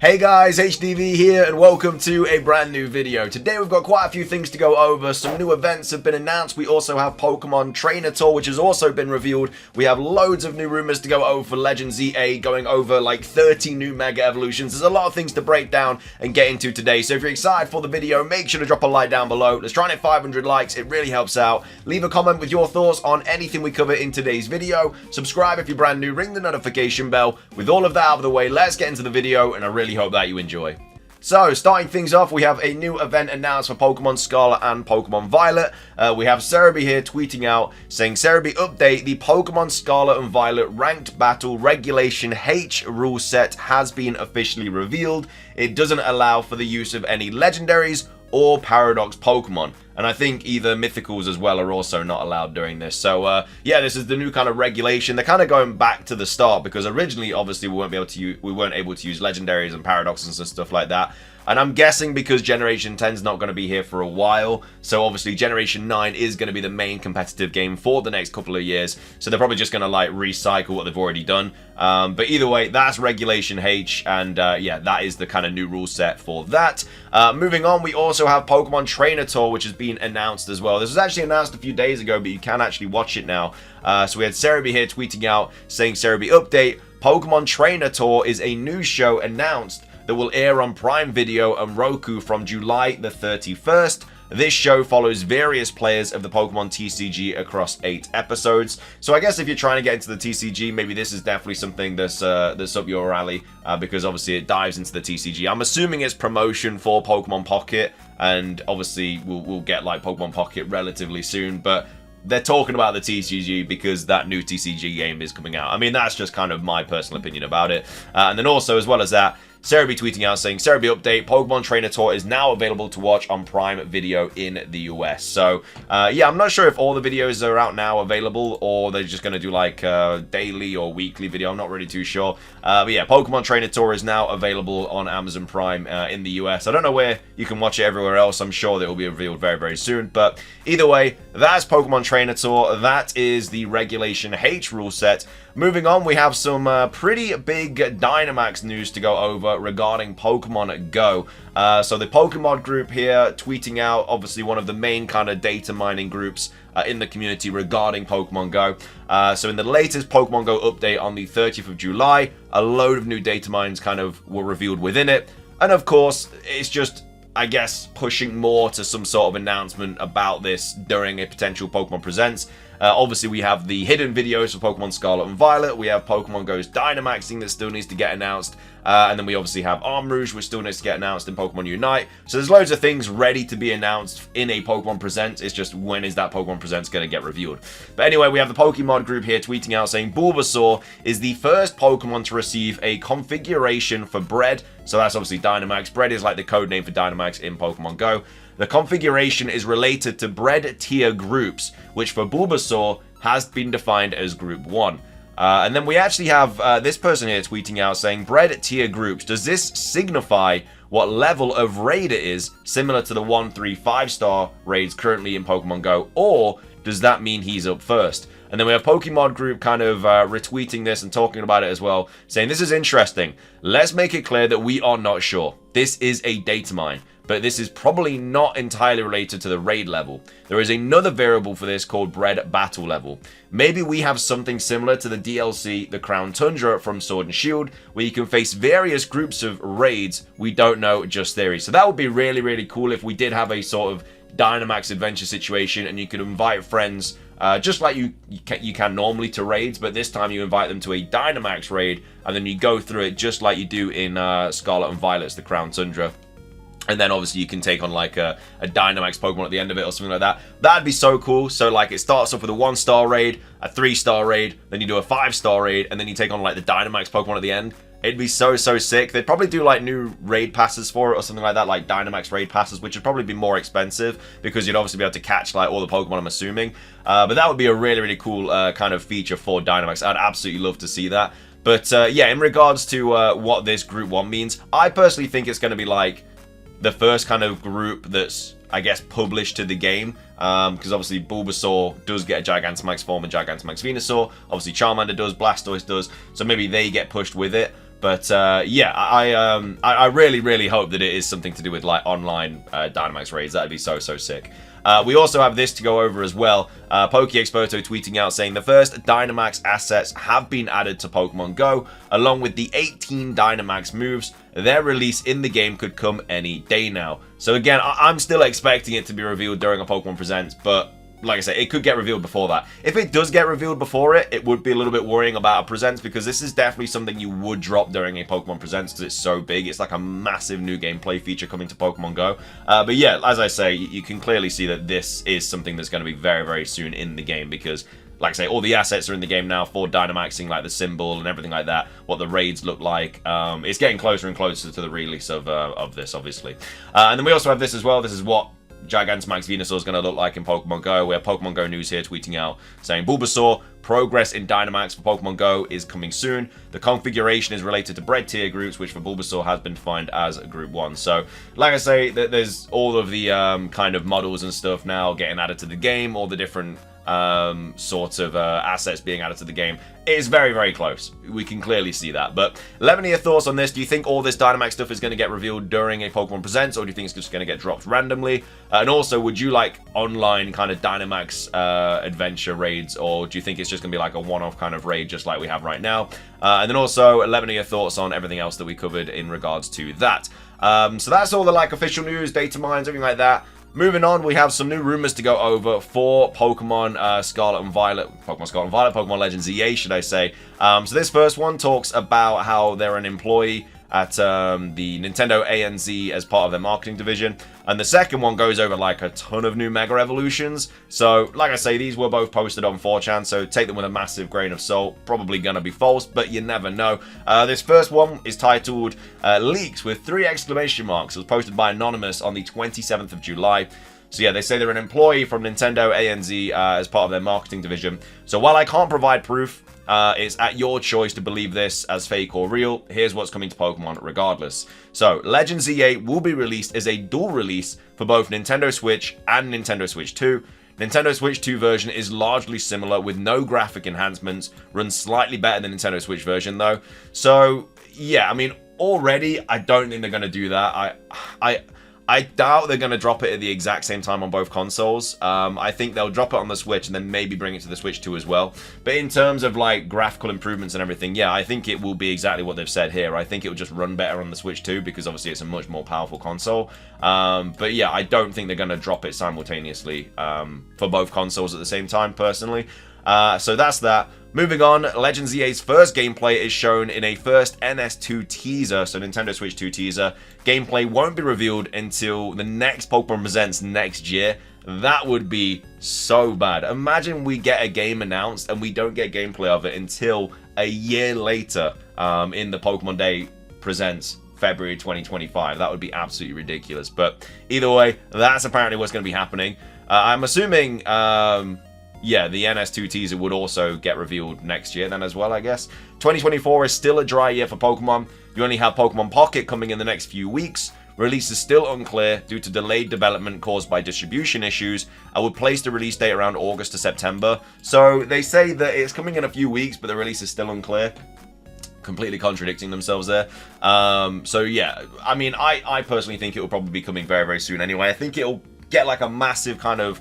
Hey guys, HDV here and welcome to a brand new video. Today we've got quite a few things to go over. Some new events have been announced. We also have Pokemon Trainer Tour, which has also been revealed. We have loads of new rumors to go over for Legend ZA, going over like 30 new Mega Evolutions. There's a lot of things to break down and get into today. So if you're excited for the video, make sure to drop a like down below. Let's try and hit 500 likes. It really helps out. Leave a comment with your thoughts on anything we cover in today's video. Subscribe if you're brand new. Ring the notification bell. With all of that out of the way, let's get into the video and I really hope that you enjoy. So, starting things off, we have a new event announced for Pokemon Scarlet and Pokemon Violet. We have Cerebi here tweeting out, saying, Cerebi update, the Pokemon Scarlet and Violet Ranked Battle Regulation H rule set has been officially revealed. It doesn't allow for the use of any legendaries or Paradox Pokemon. And I think either Mythicals as well are also not allowed during this. So, yeah, this is the new kind of regulation. They're kind of going back to the start because originally, obviously, we weren't able to use Legendaries and Paradoxes and stuff like that. And I'm guessing because Generation 10 is not going to be here for a while, so obviously Generation 9 is going to be the main competitive game for the next couple of years, so they're probably just going to like recycle what they've already done. But either way, that's Regulation H, and yeah, that is the kind of new rule set for that. Moving on, we also have Pokemon Trainer Tour, which has been announced as well. This was actually announced a few days ago, but you can actually watch it now. So we had Cerebi here tweeting out, saying, Cerebi update, Pokemon Trainer Tour is a new show announced that will air on Prime Video and Roku from July the 31st. This show follows various players of the Pokemon TCG across 8 episodes. So I guess if you're trying to get into the TCG, maybe this is definitely something that's up your alley, because obviously it dives into the TCG. I'm assuming it's promotion for Pokemon Pocket, and obviously we'll get like Pokemon Pocket relatively soon, but they're talking about the TCG because that new TCG game is coming out. I mean, that's just kind of my personal opinion about it. And then also, as well as that, Cerebi tweeting out saying, Cerebi update, Pokemon Trainer Tour is now available to watch on Prime Video in the US. So, yeah, I'm not sure if all the videos are out now available or they're just going to do like daily or weekly video. I'm not really too sure. But yeah, Pokemon Trainer Tour is now available on Amazon Prime in the US. I don't know where you can watch it everywhere else. I'm sure that it will be revealed very, very soon. But either way, that's Pokemon Trainer Tour. That is the Regulation H rule set. Moving on, we have some pretty big Dynamax news to go over regarding Pokemon Go. So the Pokemon group here tweeting out, obviously one of the main kind of data mining groups in the community regarding Pokemon Go. So in the latest Pokemon Go update on the 30th of July, a load of new data mines kind of were revealed within it. And of course, it's just, I guess, pushing more to some sort of announcement about this during a potential Pokemon Presents. Obviously, we have the hidden videos for Pokemon Scarlet and Violet. We have Pokemon Go's Dynamaxing that still needs to get announced. And then we obviously have Arm Rouge, which still needs to get announced in Pokemon Unite. So there's loads of things ready to be announced in a Pokemon Presents. It's just when is that Pokemon Presents going to get revealed? But anyway, we have the Pokemon group here tweeting out saying Bulbasaur is the first Pokemon to receive a configuration for Bread. So that's obviously Dynamax. Bread is like the code name for Dynamax in Pokemon Go. The configuration is related to Bread tier groups, which for Bulbasaur has been defined as Group 1. And then we actually have this person here tweeting out saying, Bread tier groups, does this signify what level of raid it is, similar to the 1, 3, 5-star raids currently in Pokemon Go, or does that mean he's up first? And then we have Pokemon group kind of retweeting this and talking about it as well, saying, this is interesting. Let's make it clear that we are not sure. This is a data mine, but this is probably not entirely related to the raid level. There is another variable for this called Bread battle level. Maybe we have something similar to the DLC, the Crown Tundra from Sword and Shield, where you can face various groups of raids. We don't know, just theory. So that would be really, really cool if we did have a sort of Dynamax adventure situation and you could invite friends just like you can normally to raids, but this time you invite them to a Dynamax raid and then you go through it just like you do in Scarlet and Violet's the Crown Tundra. And then obviously you can take on like a Dynamax Pokemon at the end of it or something like that. That'd be so cool. So like it starts off with a 1-star raid, a 3-star raid, then you do a 5-star raid, and then you take on like the Dynamax Pokemon at the end. It'd be so sick. They'd probably do like new raid passes for it or something like that, like Dynamax raid passes, which would probably be more expensive because you'd obviously be able to catch like all the Pokemon, I'm assuming. But that would be a really, really cool kind of feature for Dynamax. I'd absolutely love to see that. But yeah, in regards to what this Group 1 means, I personally think it's going to be like the first kind of group that's, I guess, published to the game, because obviously Bulbasaur does get a Gigantamax form and Gigantamax Venusaur. Obviously Charmander does, Blastoise does, so maybe they get pushed with it. But yeah, I really hope that it is something to do with like online Dynamax raids. That'd be so sick. We also have this to go over as well. PokeExperto tweeting out saying the first Dynamax assets have been added to Pokemon Go, along with the 18 Dynamax moves. Their release in the game could come any day now. So again, I'm still expecting it to be revealed during a Pokemon Presents, but like I say, it could get revealed before that. If it does get revealed before it, it would be a little bit worrying about a Presents, because this is definitely something you would drop during a Pokemon Presents because it's so big. It's like a massive new gameplay feature coming to Pokemon Go. But yeah, as I say, you can clearly see that this is something that's going to be very soon in the game, because like I say, all the assets are in the game now for Dynamaxing, like the symbol and everything like that, what the raids look like. It's getting closer and closer to the release of this, obviously. And then we also have this as well. This is what Gigantamax Venusaur is going to look like in Pokemon Go. We have Pokemon Go News here tweeting out saying Bulbasaur, progress in Dynamax for Pokemon Go is coming soon. The configuration is related to bred tier groups, which for Bulbasaur has been defined as Group 1. So, like I say, there's all of the kind of models and stuff now getting added to the game, all the different sort of assets being added to the game. It is very close. We can clearly see that. But let me know your thoughts on this. Do you think all this Dynamax stuff is going to get revealed during a Pokemon Presents, or do you think it's just going to get dropped randomly? And also, would you like online kind of Dynamax adventure raids, or do you think it's just going to be like a one-off kind of raid just like we have right now? And then also, let me know your thoughts on everything else that we covered in regards to that. So that's all the like official news, Datamines, everything like that. Moving on, we have some new rumors to go over for Pokemon Scarlet and Violet, Pokemon Legends EA, should I say. So this first one talks about how they're an employee at the Nintendo ANZ as part of their marketing division. And the second one goes over like a ton of new Mega Evolutions. So, like I say, these were both posted on 4chan, so take them with a massive grain of salt. Probably gonna be false, but you never know. This first one is titled Leaks with 3 exclamation marks. It was posted by Anonymous on the 27th of July. So yeah, they say they're an employee from Nintendo ANZ as part of their marketing division. So while I can't provide proof, it's at your choice to believe this as fake or real. Here's what's coming to Pokemon regardless. So, Legends Z8 will be released as a dual release for both Nintendo Switch and Nintendo Switch 2. Nintendo Switch 2 version is largely similar with no graphic enhancements, runs slightly better than Nintendo Switch version though. So, yeah, I mean, already I don't think they're going to do that. I doubt they're going to drop it at the exact same time on both consoles. I think they'll drop it on the Switch and then maybe bring it to the Switch 2 as well. But in terms of like graphical improvements and everything, yeah, I think it will be exactly what they've said here. I think it will just run better on the Switch 2 because obviously it's a much more powerful console. But yeah, I don't think they're going to drop it simultaneously for both consoles at the same time, personally. So that's that. Moving on, Legends EA's first gameplay is shown in a first NS2 teaser, so Nintendo Switch 2 teaser. Gameplay won't be revealed until the next Pokemon Presents next year. That would be so bad. Imagine we get a game announced and we don't get gameplay of it until a year later in the Pokemon Day Presents February 2025. That would be absolutely ridiculous. But either way, that's apparently what's going to be happening. I'm assuming... yeah, the NS2 teaser would also get revealed next year then as well, I guess. 2024 is still a dry year for Pokemon. You only have Pokemon Pocket coming in the next few weeks. Release is still unclear due to delayed development caused by distribution issues. I would place the release date around August to September. So they say that it's coming in a few weeks, but the release is still unclear. Completely contradicting themselves there. So yeah, I mean, I personally think it will probably be coming very soon anyway. I think it'll get like a massive kind of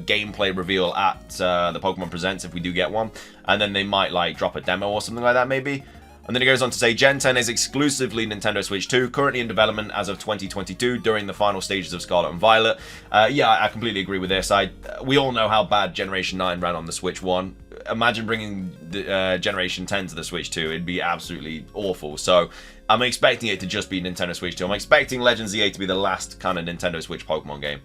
gameplay reveal at the Pokemon Presents if we do get one, and then they might like drop a demo or something like that maybe. And then it goes on to say Gen 10 is exclusively Nintendo Switch 2, currently in development as of 2022 during the final stages of Scarlet and Violet. Yeah, I completely agree with this. We all know how bad Generation 9 ran on the Switch 1. Imagine bringing the Generation 10 to the Switch 2. It'd be absolutely awful. So I'm expecting it to just be Nintendo Switch 2. I'm expecting Legends ZA to be the last kind of Nintendo Switch Pokemon game.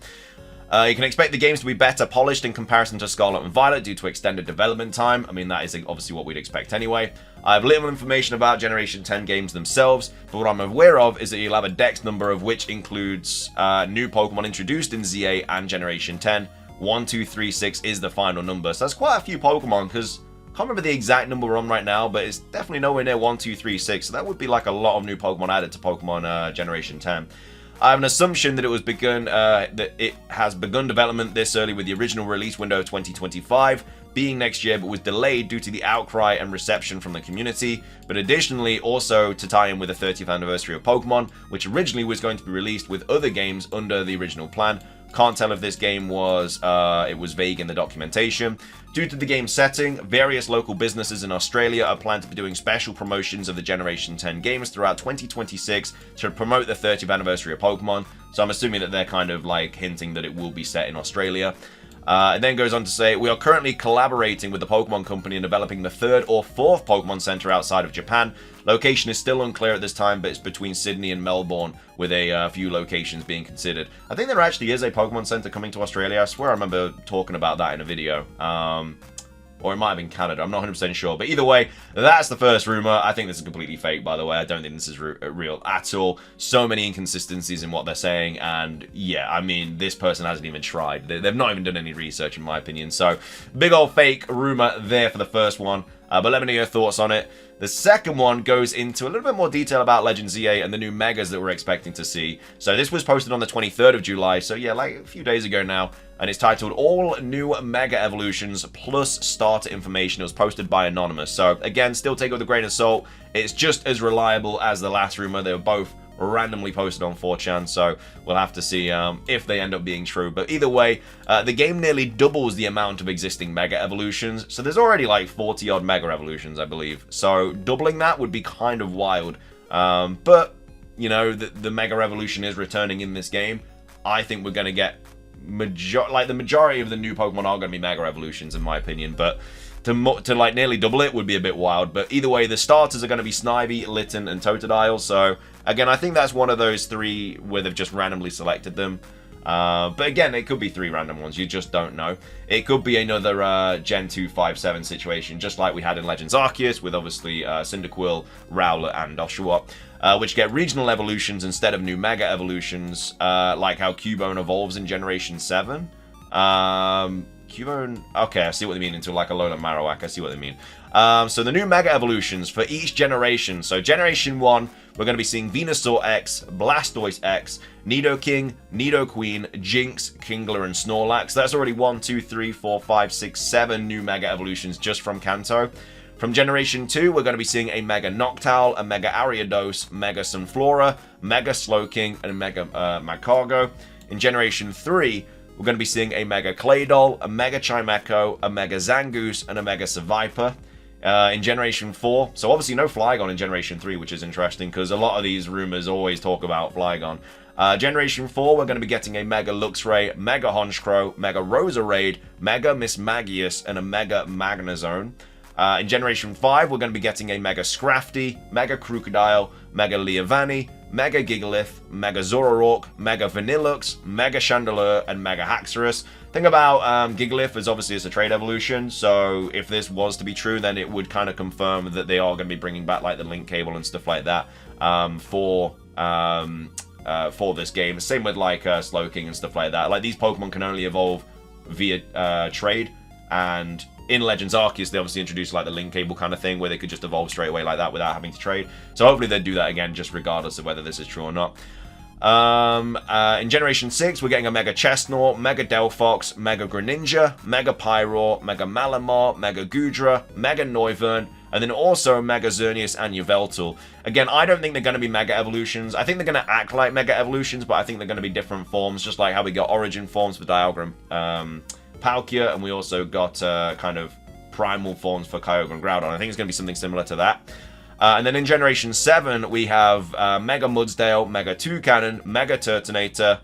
You can expect the games to be better polished in comparison to Scarlet and Violet due to extended development time. I mean, that is obviously what we'd expect anyway. I have little information about Generation 10 games themselves, but what I'm aware of is that you'll have a dex number of which includes new Pokemon introduced in ZA and Generation 10. 1, 2, 3, 6 is the final number, so that's quite a few Pokemon, because I can't remember the exact number we're on right now, but it's definitely nowhere near 1, 2, 3, 6, so that would be like a lot of new Pokemon added to Pokemon Generation 10. I have an assumption that it has begun development this early with the original release window of 2025, being next year, but was delayed due to the outcry and reception from the community. But additionally, also to tie in with the 30th anniversary of Pokemon, which originally was going to be released with other games under the original plan. Can't tell if this game was, it was vague in the documentation. Due to the game's setting, various local businesses in Australia are planned to be doing special promotions of the Generation 10 games throughout 2026 to promote the 30th anniversary of Pokemon. So I'm assuming that they're kind of like hinting that it will be set in Australia. It then goes on to say, we are currently collaborating with the Pokemon Company in developing the 3rd or 4th Pokemon Center outside of Japan. Location is still unclear at this time, but it's between Sydney and Melbourne, with a few locations being considered. I think there actually is a Pokemon Center coming to Australia. I swear I remember talking about that in a video. Or it might have been Canada, I'm not 100% sure. But either way, that's the first rumor. I think this is completely fake, by the way. I don't think this is real at all. So many inconsistencies in what they're saying. And yeah, I mean, this person hasn't even tried. They've not even done any research, in my opinion. So, big old fake rumor there for the first one. But let me know your thoughts on it. The second one goes into a little bit more detail about Legends ZA and the new megas that we're expecting to see. So this was posted on the 23rd of July, so yeah, like a few days ago now. And it's titled All New Mega Evolutions Plus Starter Information. It was posted by Anonymous. So again, still take it with a grain of salt. It's just as reliable as the last rumor. They were both randomly posted on 4chan, so we'll have to see if they end up being true. But either way, the game nearly doubles the amount of existing Mega Evolutions, so there's already like 40 odd Mega Evolutions, I believe, so doubling that would be kind of wild. But you know, the Mega Evolution is returning in this game. I think we're going to get the majority of the new Pokemon are going to be Mega Evolutions, in my opinion, but to like nearly double it would be a bit wild. But either way, the starters are going to be Snivy, Litten, and Totodile. So again, I think that's one of those 3 where they've just randomly selected them. But again, it could be 3 random ones. You just don't know. It could be another Gen 257 situation, just like we had in Legends Arceus, with obviously Cyndaquil, Rowlet, and Oshawott, which get regional evolutions instead of new Mega Evolutions, like how Cubone evolves in Generation 7. Cubone, okay, I see what they mean, into like a Alolan Marowak, I see what they mean. So the new Mega Evolutions for each generation. So Generation 1, we're going to be seeing Venusaur X, Blastoise X, Nidoking, Nidoqueen, Jinx, Kingler, and Snorlax. That's already 1, 2, 3, 4, 5, 6, 7 new Mega Evolutions just from Kanto. From Generation 2, we're going to be seeing a Mega Noctowl, a Mega Ariados, Mega Sunflora, Mega Slowking, and a Mega Magcargo. In Generation 3, we're going to be seeing a Mega Claydol, a Mega Chimecho, a Mega Zangoose, and a Mega Seviper. In Generation 4, so obviously no Flygon in Generation 3, which is interesting, because a lot of these rumors always talk about Flygon. Generation 4, we're going to be getting a Mega Luxray, Mega Honchkrow, Mega Roserade, Mega Mismagius, and a Mega Magnezone. In Generation 5, we're going to be getting a Mega Scrafty, Mega Crocodile, Mega Leavanny, Mega Gigalith, Mega Zoroark, Mega Vanillux, Mega Chandelure, and Mega Haxorus. Thing about Gigalith is obviously it's a trade evolution, so if this was to be true, then it would kind of confirm that they are going to be bringing back like the link cable and stuff like that for this game. Same with like Slowking and stuff like that. Like these Pokemon can only evolve via trade, and in Legends Arceus, they obviously introduced like the link cable kind of thing where they could just evolve straight away like that without having to trade. So hopefully they'd do that again, just regardless of whether this is true or not. In Generation 6, we're getting a Mega Chestnut, Mega Delphox, Mega Greninja, Mega Pyroar, Mega Malamar, Mega Gudra, Mega Noivern, and then also Mega Xerneas and Yveltal. Again, I don't think they're going to be Mega Evolutions. I think they're going to act like Mega Evolutions, but I think they're going to be different forms, just like how we got Origin forms for Dialga Palkia, and we also got kind of primal forms for Kyogre and Groudon. I think it's going to be something similar to that. And then in Generation 7, we have Mega Mudsdale, Mega Toucanon, Mega Turtonator,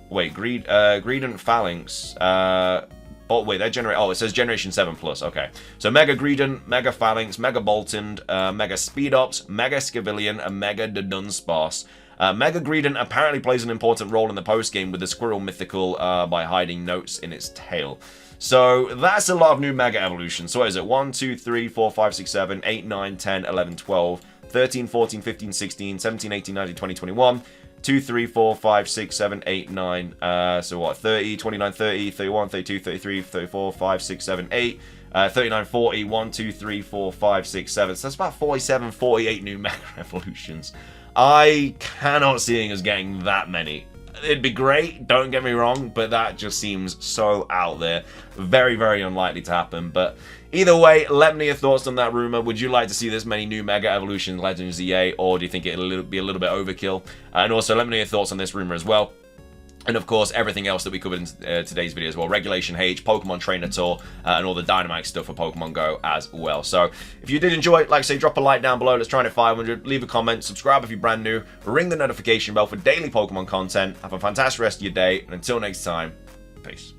wait, Greedent Phalanx. Oh, wait, it says Generation 7 Plus, okay. So Mega Greedent, Mega Phalanx, Mega Boltund, Mega Speedops, Mega Scavillion, and Mega Dunsparce. Mega Greedent apparently plays an important role in the post-game with the Squirrel Mythical by hiding notes in its tail. So that's a lot of new Mega Evolutions. So what is it? 1, 2, 3, 4, 5, 6, 7, 8, 9, 10, 11, 12, 13, 14, 15, 16, 17, 18, 19, 20, 21, 2, 3, 4, 5, 6, 7, 8, 9, so what, 30, 29, 30, 31, 32, 33, 34, 5, 6, 7, 8, 39, 40, 1, 2, 3, 4, 5, 6, 7, so that's about 47, 48 new Mega Evolutions. I cannot see us getting that many. it'd be great, don't get me wrong, but that just seems so out there. Very, very unlikely to happen. But either way, let me know your thoughts on that rumor. Would you like to see this many new Mega Evolutions Legends ZA, or do you think it'll be a little bit overkill? And also, let me know your thoughts on this rumor as well. And of course, everything else that we covered in today's video as well. Regulation H, Pokemon Trainer Tour, and all the Dynamite stuff for Pokemon Go as well. So, if you did enjoy, like I say, drop a like down below. Let's try and hit 500. Leave a comment. Subscribe if you're brand new. Ring the notification bell for daily Pokemon content. Have a fantastic rest of your day. And until next time, peace.